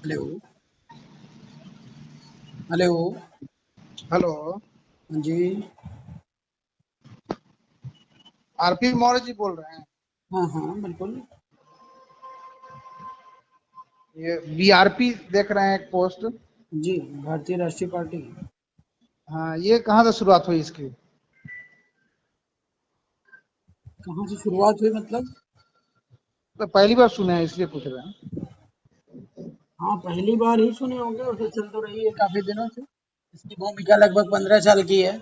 Hello. Hello. Hello. हाँ जी। RP Maurya ji बोल रहे हैं? हाँ हाँ बिल्कुल। ये बीआरपी देख रहे हैं एक पोस्ट। जी। भारतीय राष्ट्रीय पार्टी। हाँ, ये कहाँ से शुरुआत हुई इसकी? कहाँ से शुरुआत हुई मतलब? तो पहली बार सुने हैं इसलिए पूछ रहे हैं। हाँ पहली बार ही सुने होंगे, उसे चल तो रही है काफी दिनों से। इसकी भूमिका लगभग 15 साल की है।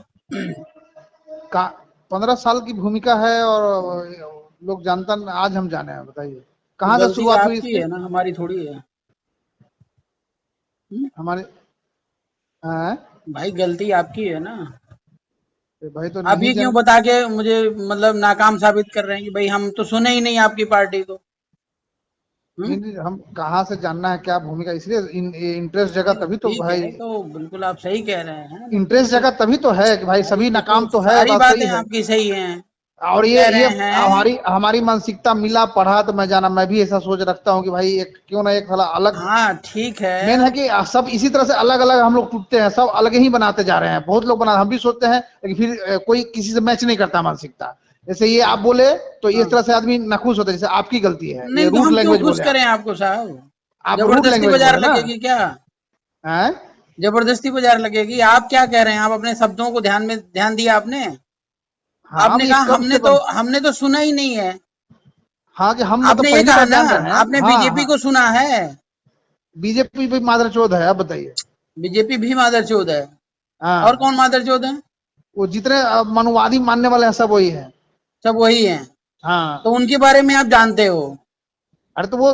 का 15 साल की भूमिका है और लोग जानता आज हम जाने हैं, बताइए तो कहाँ से गलती शुरुआत हुई आपकी इसकी? है ना, हमारी थोड़ी है। हम्म? हमारे हैं? भाई गलती आपकी है ना। तो भाई तो आप नहीं ये क्यों जान। बता के मुझे मतलब नाकाम साबित कर रहे हैं कि भाई हम तो सुने ही नहीं आपकी पार्टी को। नहीं हम्म? नहीं, हम कहाँ से जानना है क्या भूमिका, इसलिए इंटरेस्ट जगह नहीं तो तभी तो ठीक भाई। है, तो बिल्कुल आप सही कह रहे हैं, लेकिन इंटरेस्ट जगह तभी तो है कि भाई भाई सभी देखो नाकाम तो है, सारी बात सही बातें है। आपकी सही हैं। और हम ये कह ये रहे हैं। हमारी हमारी मानसिकता मिला पढ़ा तो मैं जाना, मैं भी ऐसा सोच रखता हूँ कि भाई एक क्यों ना एक थोड़ा अलग। हाँ ठीक मेन है। है कि सब इसी तरह से अलग अलग हम लोग टूटते हैं, सब अलग ही बनाते जा रहे हैं, बहुत लोग बना, हम भी सोचते हैं लेकिन फिर कोई किसी से मैच नहीं करता मानसिकता। जैसे ये आप बोले तो इस हाँ तरह से आदमी नाखुश होता है, जैसे आपकी गलती है, ये नहीं तो रूड हम क्यों लैंग्वेज खुश बोले करें आपको साहब? आप रूड जबरदस्ती लैंग्वेज बाजार बोले ना। लगेगी क्या? हैं? जबरदस्ती बाजार लगेगी? आप क्या कह रहे हैं? आप अपने शब्दों को ध्यान दिया आपने? हाँ आपने भी कहा कब से हमने तो सुना ही नहीं है। हाँ कि हम मतलब आपने ये पहली कहा बार ना, जान रहे हैं। आपने हाँ बीजेपी हाँ। को सुना है। बीजेपी भी मादरचोद है, अब बताइए। बीजेपी भी मादरचोद है। और हाँ, कौन मादरचोद है? वो जितने मनुवादी मानने वाले हैं सब वही है। सब वही है। तो हाँ। उनके बारे में आप जानते हो? अरे तो वो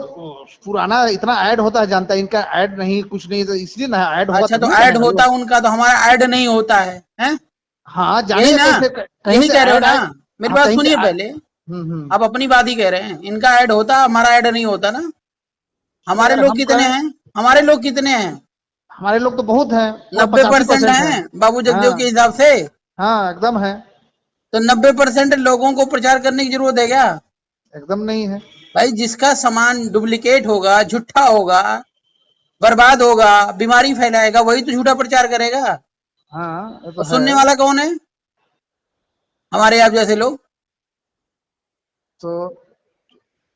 पुराना इतना ऐड होता है, जानता है, इनका ऐड नहीं कुछ नहीं, तो इसलिए ना ऐड होगा अच्छा, तो तभी ऐड बनेगा होता लोग। उनका, तो हमारा ऐड नहीं होता है, हैं? हाँ, यही जानेगा ना? कैसे, कहीं यही से कह रहे हो ऐड ना? आए। मेरी हाँ बात कहीं से सुनिए पहले। हम्म। आप अपनी बात ही कह रहे हैं, इनका ऐड होता, हमारा ऐड नहीं होता ना। तो हमारे यार लोग हम कितने कहें, हैं? हमारे लोग कितने हैं? हमारे लोग तो बहुत हैं, पूरा 90% 85% है। हैं बाबू जगदेव के हाँ हिसाब से। हाँ, एकदम है। तो 90% लोगों को प्रचार करने की जरूरत है क्या? एकदम नहीं है। भाई जिसका सामान डुप्लीकेट होगा, झूठा होगा, बर्बाद होगा, बीमारी फैलाएगा, वही तो झूठा प्रचार करेगा। हाँ, ये तो और है। सुनने वाला कौन है? हमारे आप जैसे लोग। तो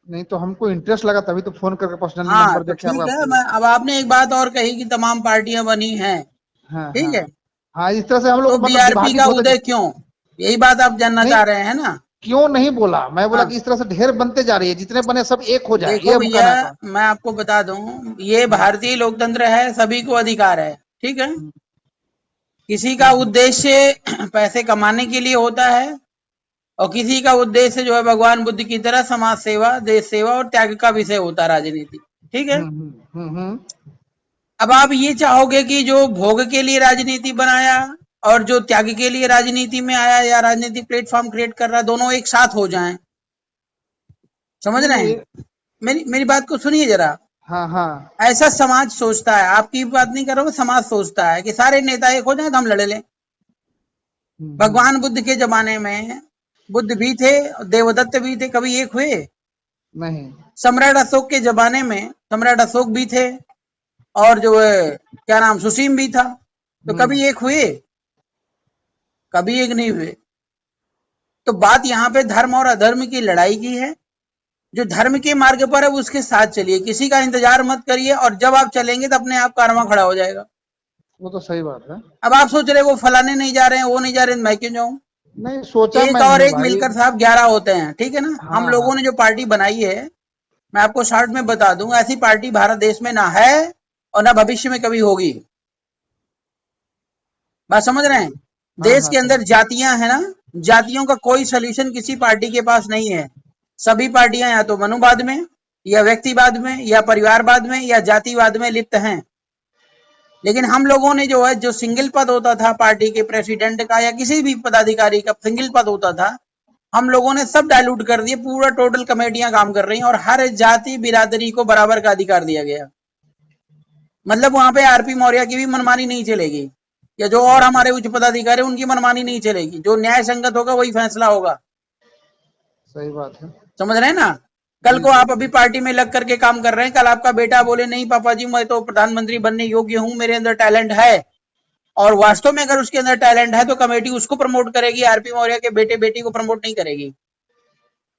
नहीं तो हमको इंटरेस्ट लगा तभी तो फोन करके पर्सनली हाँ नंबर तो देके ठीक है। आपको। मैं अब आपने एक बात और कही कि तमाम पार्टियां बनी हैं। हाँ ठीक हाँ। है। हाँ, इस तरह से हम तो लोग मतलब बीआरपी विभाजित का होते। उदय क्यों? यही बात आप जानना नहीं, चाह रहे हैं ना? क्यों नहीं बोला, मैं बोला हाँ कि इस तरह से ढेर बनते जा रही है, जितने बने सब एक हो जाए, ये देखो हम भैया, कहना था। मैं आपको बता दूं, ये हम्म भारतीय लोकतंत्र है, सभी को अधिकार है। ठीक है। हम्म किसी का हम्म उद्देश्य पैसे कमाने के लिए होता है, और किसी का उद्देश्य जो है भगवान बुद्ध की तरह समाज सेवा, देश सेवा और त्याग का विषय होता है राजनीति। ठीक है। हम्म। अब आप ये चाहोगे कि जो भोग के लिए राजनीति बनाया और जो त्याग के लिए राजनीति में आया या राजनीतिक प्लेटफॉर्म क्रिएट कर रहा, दोनों एक साथ हो जाएं। समझ रहे नहीं। हैं? मेरी बात को सुनिए जरा। हाँ हाँ। ऐसा समाज सोचता है, आपकी बात नहीं कर रहा हूं, समाज सोचता है कि सारे नेता एक हो जाए तो हम लड़ लें। हम्म। भगवान बुद्ध के जमाने में बुद्ध भी थे, देवदत्त भी थे, कभी एक हुए? नहीं। सम्राट अशोक के जमाने में सम्राट अशोक भी थे, और जो है क्या नाम, सुसीम भी था। तो हम्म कभी एक हुए? कभी एक नहीं हुए। तो बात यहाँ पे धर्म और अधर्म की लड़ाई की है। जो धर्म के मार्ग पर है उसके साथ चलिए, किसी का इंतजार मत करिए, और जब आप चलेंगे तो अपने आप कारवां खड़ा हो जाएगा। वो तो सही बात है। अब आप सोच रहे वो फलाने नहीं जा रहे हैं, वो नहीं जा रहे हैं, मैं क्यों जाऊं? नहीं, सोचा एक मैं और नहीं एक भाई। मिलकर साहब 11 होते हैं। ठीक है ना? हम हाँ लोगों हाँ। ने जो पार्टी बनाई है, मैं आपको शॉर्ट में बता दूं, ऐसी पार्टी भारत देश में ना है और ना भविष्य में कभी होगी। बात समझ रहे हैं? हाँ देश हाँ, के अंदर समझ। जातियां है ना, जातियों का कोई सोल्यूशन किसी पार्टी के पास नहीं है। सभी पार्टियां या तो मनुवाद में, या व्यक्तिवाद में, या परिवारवाद में, या जातिवाद में लिप्त हैं। लेकिन हम लोगों ने जो है, जो सिंगल पद होता था पार्टी के प्रेसिडेंट का या किसी भी पदाधिकारी का सिंगल पद होता था, हम लोगों ने सब डाइल्यूट कर दिए। पूरा टोटल कमेटियां काम कर रही हैं और हर जाति बिरादरी को बराबर का अधिकार दिया गया। मतलब वहां पे आरपी मौर्य की भी मनमानी नहीं चलेगी, या जो और वो तो हमारे उच्च पदाधिकारी उनकी मनमानी नहीं चलेगी। जो न्याय संगत होगा वही फैसला होगा। सही बात है। समझ रहे हैं ना? कल को आप अभी पार्टी में लग करके काम कर रहे हैं, कल आपका बेटा बोले नहीं पापा जी मैं तो प्रधानमंत्री बनने योग्य हूं, मेरे अंदर टैलेंट है, और वास्तव में अगर उसके अंदर टैलेंट है तो कमेटी उसको प्रमोट करेगी, आरपी मौर्य के बेटे बेटी को प्रमोट नहीं करेगी।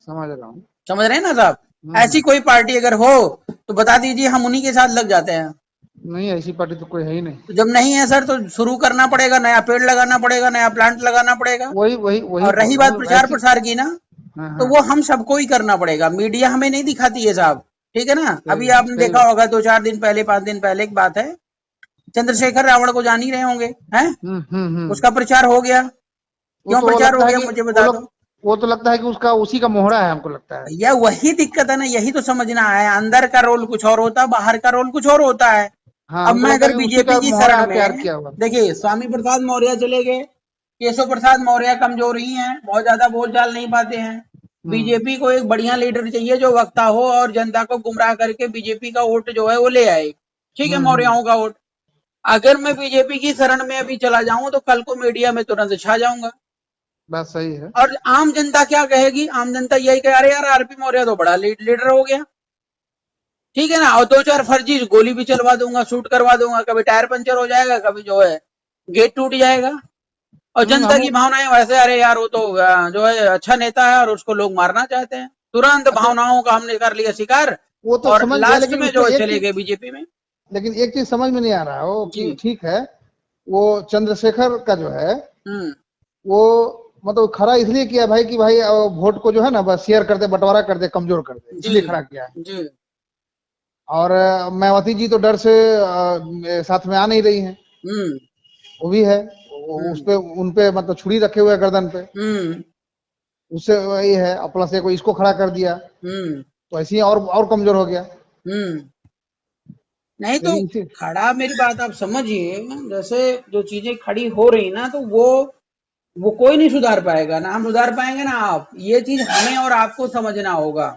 समझ रहा हूँ। समझ रहे हैं ना साहब? ऐसी कोई पार्टी अगर हो तो बता दीजिए, हम उन्हीं के साथ लग जाते हैं। नहीं, ऐसी पार्टी तो कोई है ही नहीं। तो जब नहीं है सर तो शुरू करना पड़ेगा, नया पेड़ लगाना पड़ेगा, नया प्लांट लगाना पड़ेगा। वही वही वही और रही बात प्रचार प्रसार की ना, हाँ, तो हाँ, वो हम सबको ही करना पड़ेगा, मीडिया हमें नहीं दिखाती है साहब, ठीक है ना। अभी आपने सही देखा होगा 2-4 दिन पहले, 5 दिन पहले एक बात है, चंद्रशेखर रावण को जान ही रहे होंगे हैं, उसका प्रचार हो गया। क्यों तो प्रचार हो लगता है गया कि मुझे बता दो। वो तो लगता है कि उसका उसी का मोहरा है, हमको लगता है। भैया वही दिक्कत है ना, यही तो समझना है, अंदर का रोल कुछ और होता है, बाहर का रोल कुछ और होता है। हाँ, अब हमको मैं लगता है अगर कि उसी बीजेपी का की मोहरा शरण तैयार में, किया हुआ। देखिए स्वामी प्रसाद मौर्य चले गए, केशव प्रसाद मौर्य कमजोर ही हैं, बहुत ज्यादा बोलचाल नहीं पाते हैं। बीजेपी को एक बढ़िया लीडर चाहिए जो वक्ता हो और जनता को गुमराह करके बीजेपी का वोट जो है वो ले आए, ठीक है, मौर्यों का वोट। अगर मैं बीजेपी की शरण में अभी चला जाऊं तो कल को मीडिया में तुरंत छा जाऊंगा। बात सही है। और आम जनता क्या कहेगी? आम जनता यही कह अरे यार आरपी मौर्य तो बड़ा लीडर हो गया, ठीक है ना, और 2-4 फर्जी गोली भी चलवा दूंगा, शूट करवा दूंगा, कभी टायर पंचर हो जाएगा, कभी जो है गेट टूट जाएगा। और जनता की भावनाएं वैसे, अरे यार वो तो जो है अच्छा नेता है और उसको लोग मारना चाहते हैं, तुरंत अच्छा, भावनाओं का हमने कर लिया शिकार, वो तो और समझ गया, लास्ट लेकिन में उसमें जो चले गए बीजेपी में। लेकिन एक चीज समझ में नहीं आ रहा है वो जी। कि ठीक है, वो चंद्रशेखर का जो है वो मतलब खड़ा इसलिए किया भाई कि भाई वोट को जो है ना बस शेयर कर दे, बंटवारा कर दे, कमजोर कर दे, इसलिए खड़ा किया है। जी। और मायावती जी तो डर से साथ में आ नहीं रही हैं, वो भी है, उस पे उन पे मतलब छुरी रखे हुए है गर्दन पे, उससे वही है, और प्लस एक इसको खड़ा कर दिया, तो ऐसे ही और कमजोर हो गया। नहीं तो खड़ा, मेरी बात आप समझिए, जैसे जो चीजें खड़ी हो रही ना, तो वो कोई नहीं सुधार पाएगा, ना हम सुधार पाएंगे ना आप, ये चीज हमें और आपको समझना होगा,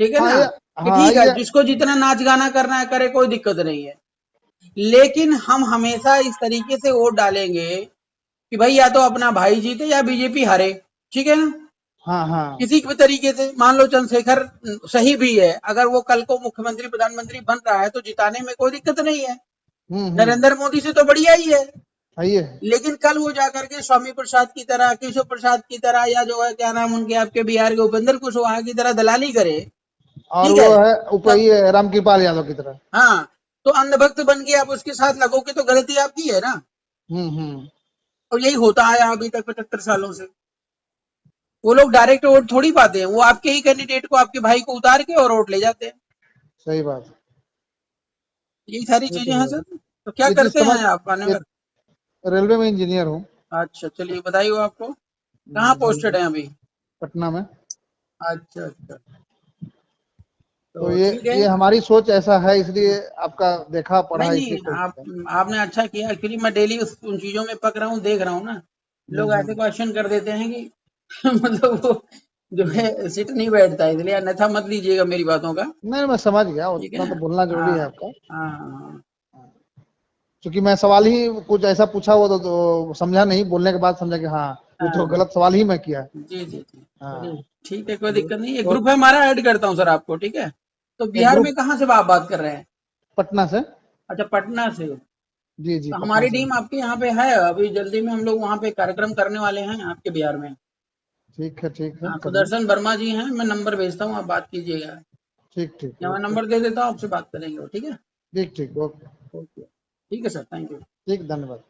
ठीक है ना, कि ठीक है जिसको जितना नाच गाना करना है करे, कोई दिक्कत नहीं है, लेकिन हम हमेशा इस तरीके से वोट डालेंगे कि भाई या तो अपना भाई जीते या बीजेपी हारे, ठीक है ना। किसी भी तरीके से, मान लो चंद्रशेखर सही भी है, अगर वो कल को मुख्यमंत्री प्रधानमंत्री बन रहा है तो जिताने में कोई दिक्कत नहीं है, नरेंद्र मोदी से तो बढ़िया ही है। लेकिन कल वो जाकर के स्वामी प्रसाद की तरह, केशव प्रसाद की तरह, या जो है क्या नाम उनके आपके बिहार के उपेंद्र कुशवाहा की तरह दलाली करे, और वो है ऊपर रामकृपाल यादव की तरह, हाँ, तो अंधभक्त बन के आप उसके साथ लगोगे तो गलती आपकी है ना। और यही होता है अभी तक 75 सालों से। वो लोग डायरेक्ट वोट थोड़ी पाते हैं, वो आपके ही कैंडिडेट को, आपके भाई को उतार के और वोट ले जाते हैं। सही बात, यही सारी चीजें हैं सर। तो क्या करते हैं आप आने में? रेलवे में इंजीनियर हूँ। अच्छा, चलिए बधाई हो आपको। कहाँ पोस्टेड है अभी? पटना में। अच्छा अच्छा, तो ये हमारी सोच ऐसा है, इसलिए आपका देखा पढ़ा। नहीं आपने अच्छा किया, एक्चुअली मैं डेली उन चीजों में पक रहा हूँ, देख रहा हूँ ना, लोग ऐसे क्वेश्चन कर देते हैं कि मतलब वो जो है सीट नहीं बैठता, इसलिए अन्यथा मत लीजिएगा मेरी बातों का। नहीं, मैं समझ गया, उतना तो बोलना जरूरी है आपका। हाँ, क्योंकि मैं सवाल ही कुछ ऐसा पूछा वो तो समझा नहीं, बोलने के बाद समझा कि हाँ ये तो गलत सवाल ही मैं किया। जी जी जी, ठीक है, कोई दिक्कत नहीं है। ग्रुप है हमारा, ऐड करता हूँ सर आपको, ठीक है। तो बिहार में कहाँ से आप बात कर रहे हैं? पटना से। अच्छा, पटना से। जी जी, तो हमारी टीम आपके यहाँ पे है, अभी जल्दी में हम लोग वहाँ पे कार्यक्रम करने वाले हैं आपके बिहार में। ठीक है ठीक है। सुदर्शन वर्मा जी हैं, मैं नंबर भेजता हूँ, आप बात कीजिएगा। ठीक ठीक, मैं नंबर दे देता हूँ, आपसे बात करेंगे, ठीक है। ठीक ठीक, ओके ओके, ठीक है सर, थैंक यू। ठीक, धन्यवाद।